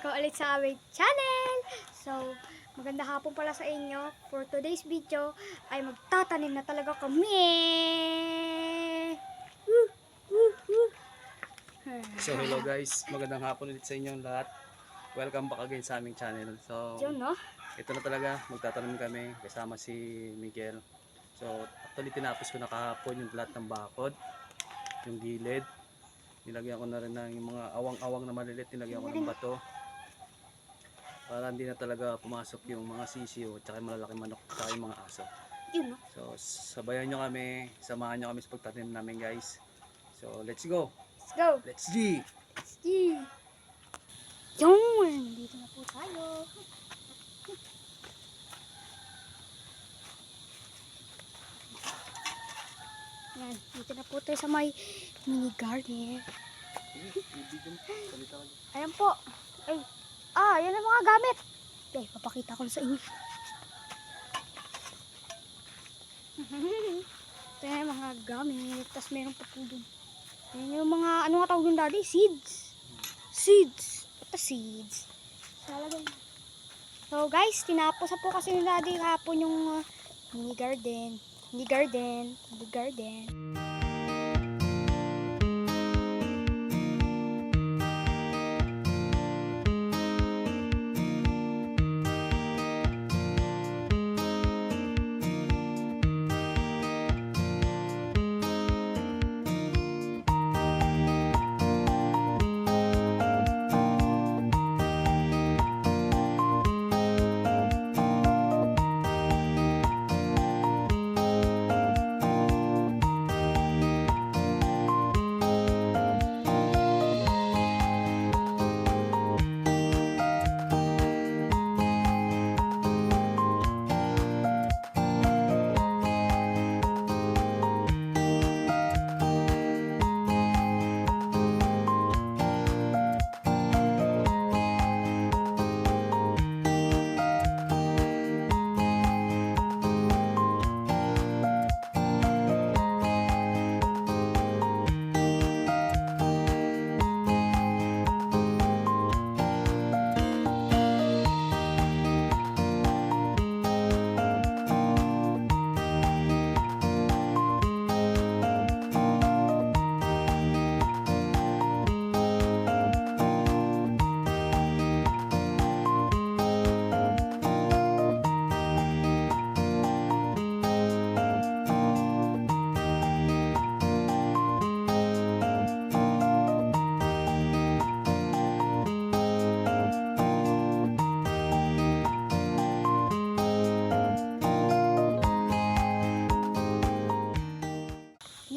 ka ulit sa aming channel. So, maganda hapon pala sa inyo. For today's video ay magtatanim na talaga kami. So hello guys, magandang hapon ulit sa inyong lahat. Welcome back again sa aming channel. So Diyan, no? ito na talaga, magtatanim kami kasama si Miguel. So actually tinapos ko na kahapon yung lahat ng bakod, yung gilid. Nilagyan ko na rin ng yung mga awang-awang na maliliit, nilagyan ko ng bato. Para hindi na talaga pumasok yung mga sisiyo at saka yung malalaking manok at saka yung mga aso. Yun, no? So sabayan nyo kami, samahan nyo kami sa pagtanim namin guys. So let's go! Let's go! Let's G! Let's go! Yun! Dito na po tayo. Yan, dito na po tayo sa may mini garden. Ayan po. Ay, yan ang mga gamit. Okay, papakita ko na sa inyo. Ito yung mga gamit. Tapos meron pa po dun. Ayan yung mga, ano nga tawag yung daddy? Seeds. Seeds. Ito seeds. So guys, tinapos na po kasi ni daddy hapon yung mini garden. Mini garden. Mini garden.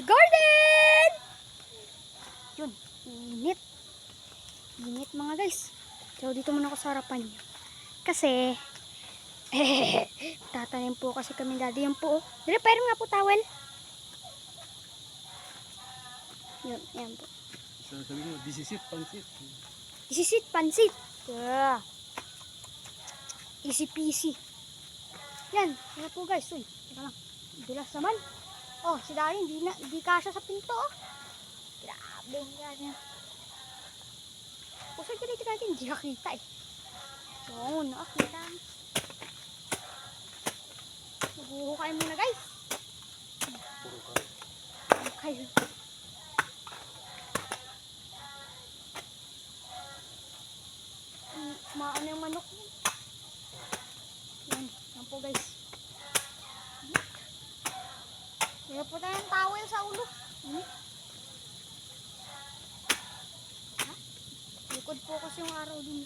Garden! Yun, init. Init mga guys. So, dito muna ako sa harapan niyo. Kasi, tatanim po kasi kami daddy. Yan po. Dali, pero nga po towel. Yun, yan po. So sabi mo, this is it, pansit. This is it, pansit. Yeah. Easy peasy. Yan, yan po guys. Uy, teka lang. Bilas naman. Oh, si Dari, hindi kasya sa pinto, oh. Grabe, yan. Pusod ka dito natin, hindi nakita, eh. So, nakakita. Maghuhukay muna, guys. Okay. Maano yung manok mo. Yan po, guys. Kaya po tayong towel sa ulo. Ha? Likod po kasi yung araw din.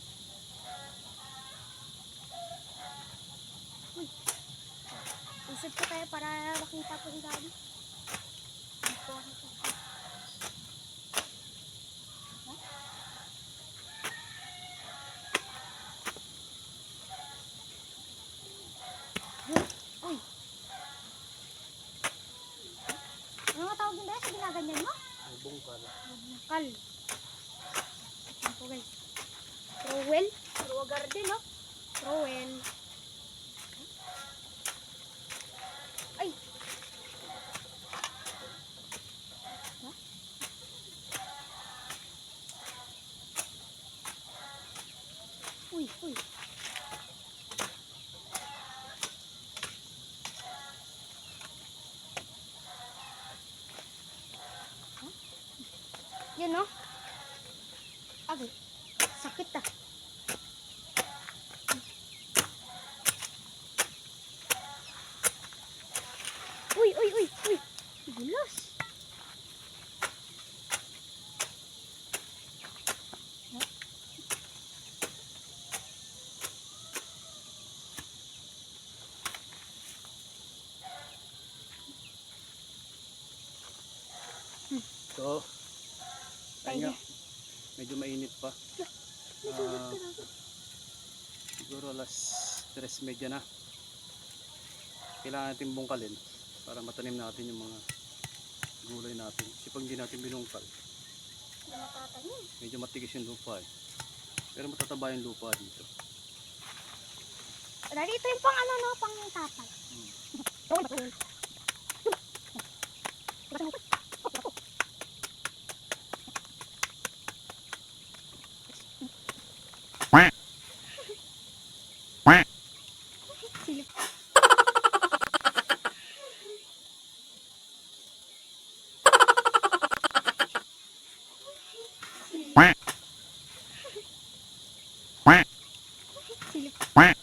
Usod po tayo para makita po si daddy. Uy! Ano nga tawag din ba sa ginaganyan mo? Bungkal. Bungkal. Ito po guys. Trowel. Trowel garden, no? Trowel. Ay! Uy. Huh? Yun no? Agay. Sakit ah. Uy, uy, uy, uy. Gulas. So, ayun nga, Ay, medyo mainit pa. may sugat Ah, ka na. siguro alas 3:30 na. Kailangan natin bungkalin para matanim natin yung mga gulay natin. Kasi pag hindi natin binungkal, Matatanim. medyo matigas yung lupa eh. Pero matataba yung lupa dito. Dali, ito yung pang ano no, pang tapal. Silip. Silip.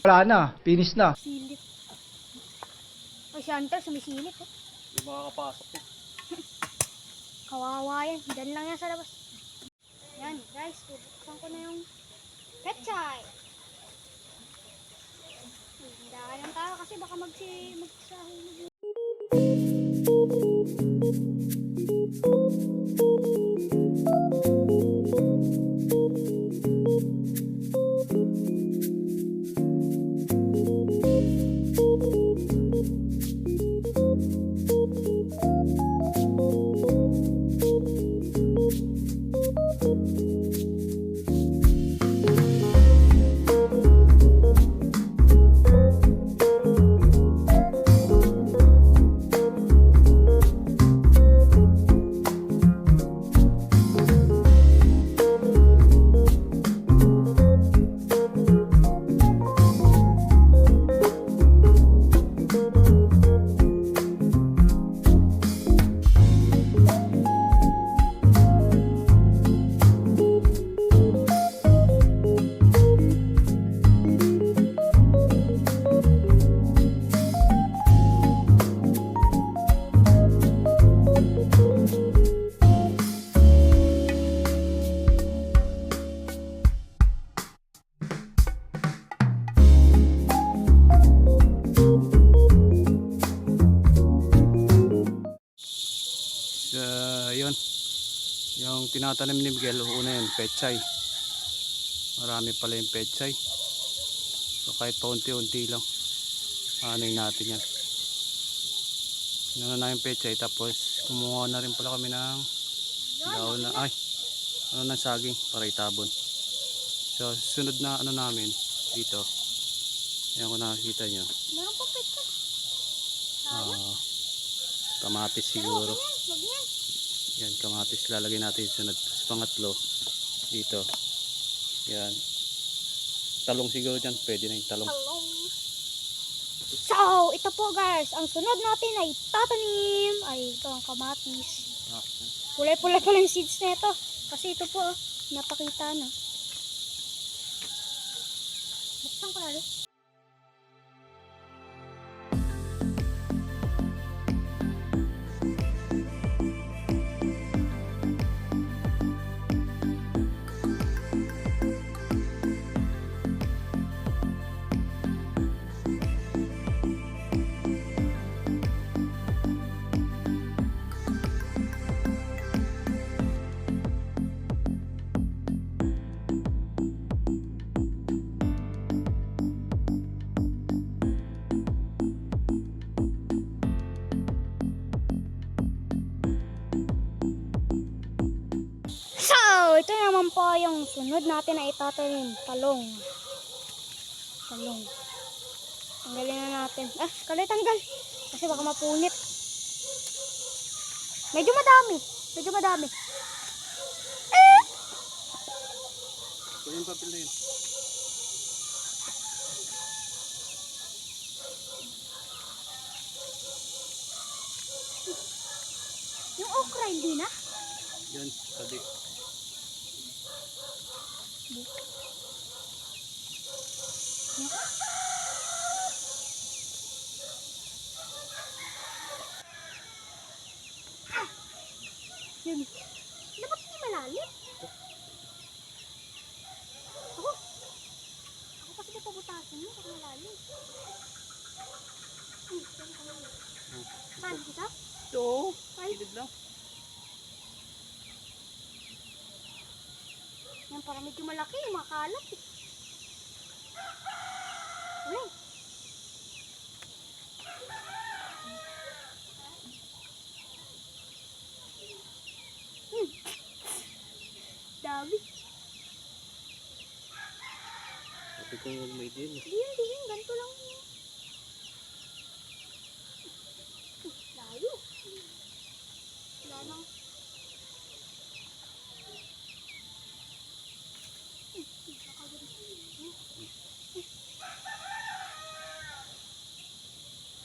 Wala na, finish na. Silip. Ay, si Hunter sumisilip eh. Hindi makakapasok eh. Kawawa yan. Diyan lang yan sa labas. Yan guys, bubuksan ko na yung pechay. Hindahan lang tayo kasi baka magsahulog. So, yun. Yung tinatanim ni Miguel, una yun, pechay. Marami pala yung pechay. So kahit paunti-unti lang, anoy natin yan. Ano na yung pechay, tapos kumuha na rin pala kami ng daon na, ay, ano na saging para itabon. So sunod na ano namin dito, yan kung nakakita nyo, Meron pa pechay. kamatis Pero siguro. wag yan. Yan, kamatis lalagay natin sunod. Tapos pangatlo, dito. Yan. Talong siguro dyan, pwede na yung talong. Hello. So, ito po guys, ang sunod natin ay tatanim. Ay, ito ang kamatis. Kulay-pulay pala yung seeds na ito. Kasi ito po, napakita na. Buksan ko lalo. So, ito naman po yung sunod natin na itatanim. Talong. Talong. Tanggalin na natin. Ah, tanggal. Kasi baka mapunit. Medyo madami. Kunin yung papel na yun. Yung okra, hindi na. Yan, tabi. Yun. Dapat hindi malalim. Ako. Ako kasi di pabutasin mo pag malalim. Saan kita? Ito, kilid lang. Yan, para medyo malaki, makalat eh. Uy. Dami. Sabi ko huwag may din. Hindi yan. Ganito lang yun. Layo. Wala nang.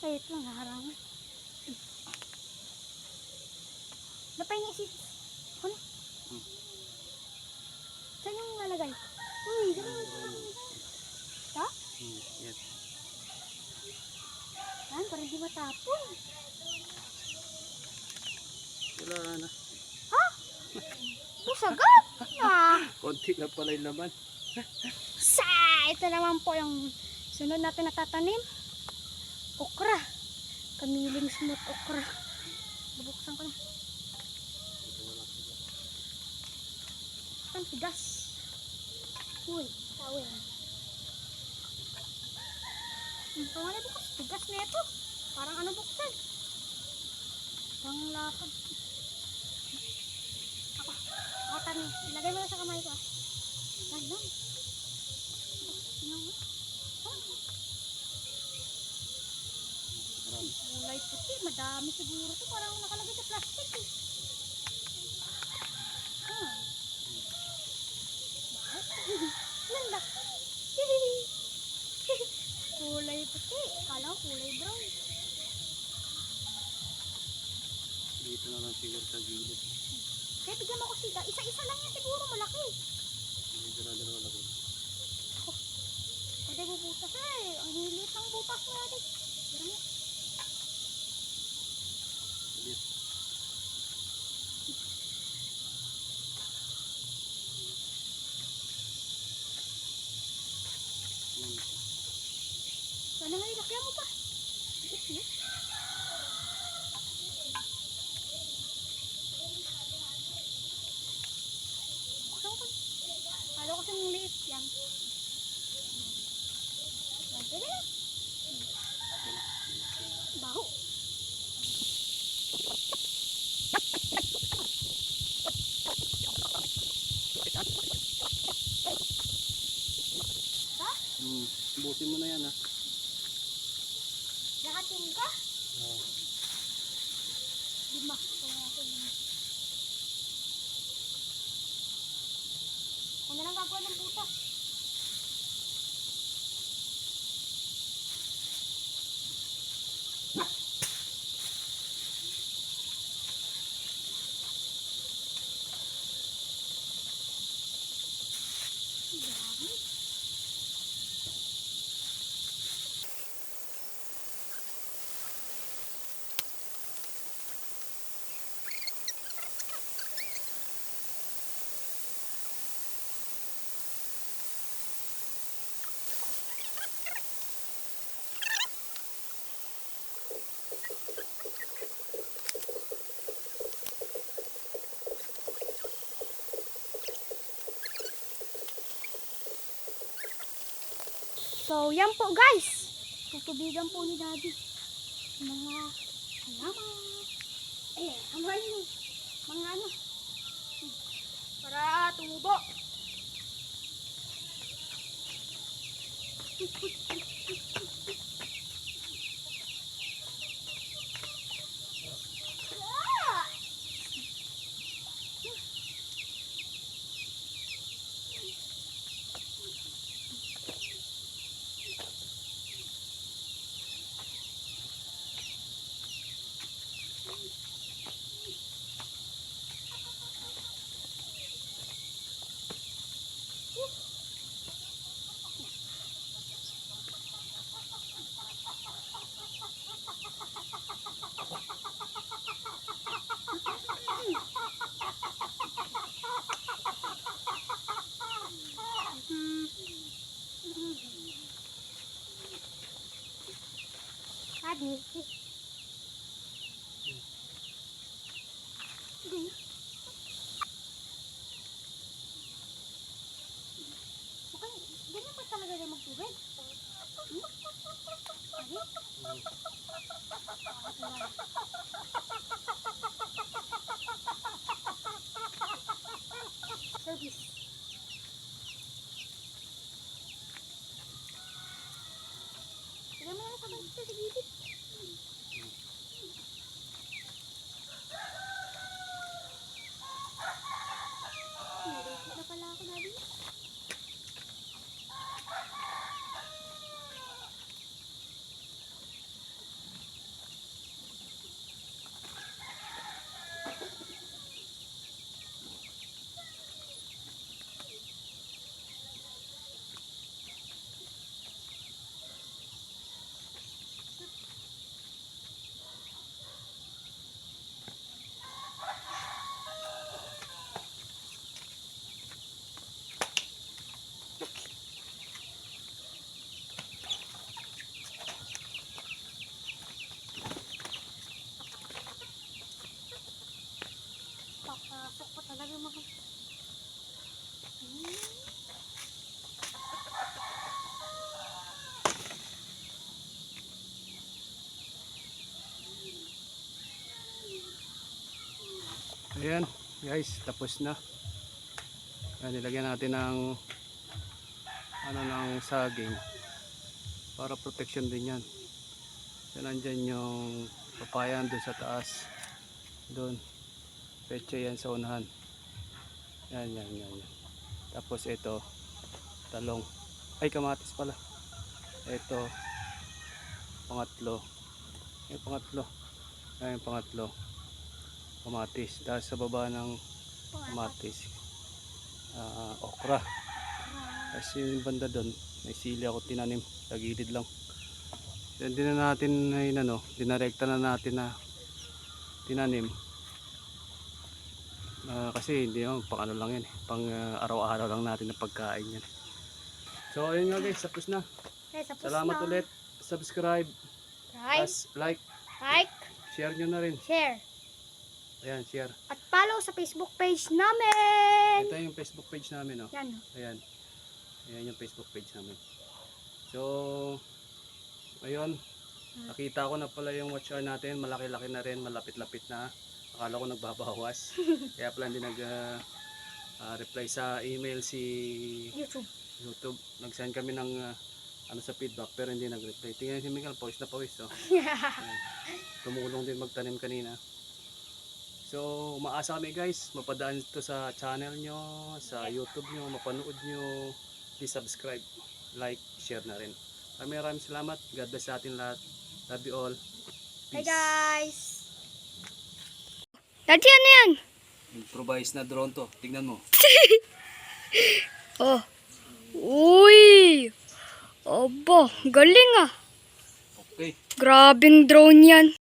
Ay, ito naharangan. Napahingi si... Ano? Saan yung nalagay? Uy, ganun. Ha? Yes. Yan, para hindi matapon. Wala na. Ha? Masagat! Ah! Konti na pala yung laman. Sa! Ito naman po yung sunod natin natatanim. Okra. Kamiling smooth okra. Bubuksan ko na. Ang tigas. Uy, tawin. Ang pangalan bukas. Tigas na ito. Parang ano buksan. Parang lapad. Ako tanim. Ilagay mo na sa kamay ko. Yan lang. Kulay puti. Madami siguro ito. Parang nakalagay sa plastic eh. Lala. Kulay puti. Kala ko kulay brown. Dito na lang siguro sa gilid. Kaya bigyan mo ko siga. Isa-isa lang yan siguro. Malaki. Dito na dalawa lang. Pwede bubutas eh. Ang hilit ng butas mo natin. Dami. Bilis. Sana nga ilakyan mo pa. Kala ko siyang liit yan. Pwede na. Baho. Ha? Busin mo na yan ha. Lahatin ka? Oh. 5. Kaya natin. Ako na lang gagawa ng butas. Dami. So, yan po guys. Tutubigan po ni Daddy. Mga halaman. Mga ano. Para tumubo. Adi. Okay, ganyan pa talaga rin magtubig. Service. Tignan mo na sa basta sa gilid. Nalipit na pala ako, Daddy. Papasok pa talaga mga... Ayan guys, tapos na. Ayan, nilagyan natin ng ng saging para protection din yan. Yan, nandyan yung papayan doon sa taas, doon peche yan sa unahan. Yan. Tapos ito talong, ay kamatis pala. Ito pangatlo, yung pangatlo, ay yung pangatlo kamatis. Dahil sa baba ng kamatis, okra. Kasi yung banda doon may sili ako tinanim sa gilid lang. Yan din na natin dinarekta na natin na tinanim. Kasi hindi pang ano lang yan, pang araw-araw lang natin na pagkain yan. So ayun nga guys, tapos na. Okay, tapos Salamat na. ulit. Subscribe, Right. like, Like, share nyo na rin. share. Ayan, share. At follow sa Facebook page namin. Ito yung Facebook page namin, oh. Yan. Ayan. Ayan yung Facebook page namin. So, ayun. Nakita ko na pala yung watch hour natin. Malaki-laki na rin. Malapit-lapit na. Akala ko nagbabawas. Kaya pala hindi nag-reply sa email si YouTube. Nag-send kami ng sa feedback pero hindi nag-reply. Tingnan si Miguel, pawis na pawis. Oh. Ayan. Tumulong din magtanim kanina. So, umaasa kami guys, mapadaan ito sa channel nyo, sa YouTube nyo, mapanood nyo. Please subscribe, like, share na rin. Maraming salamat. God bless sa atin lahat. Love you all. Hi Peace. guys. Daddy, ano yan? Improvise na drone to. Tignan mo. Oh. Uy. Aba, galing ah. Okay. Grabing drone yan.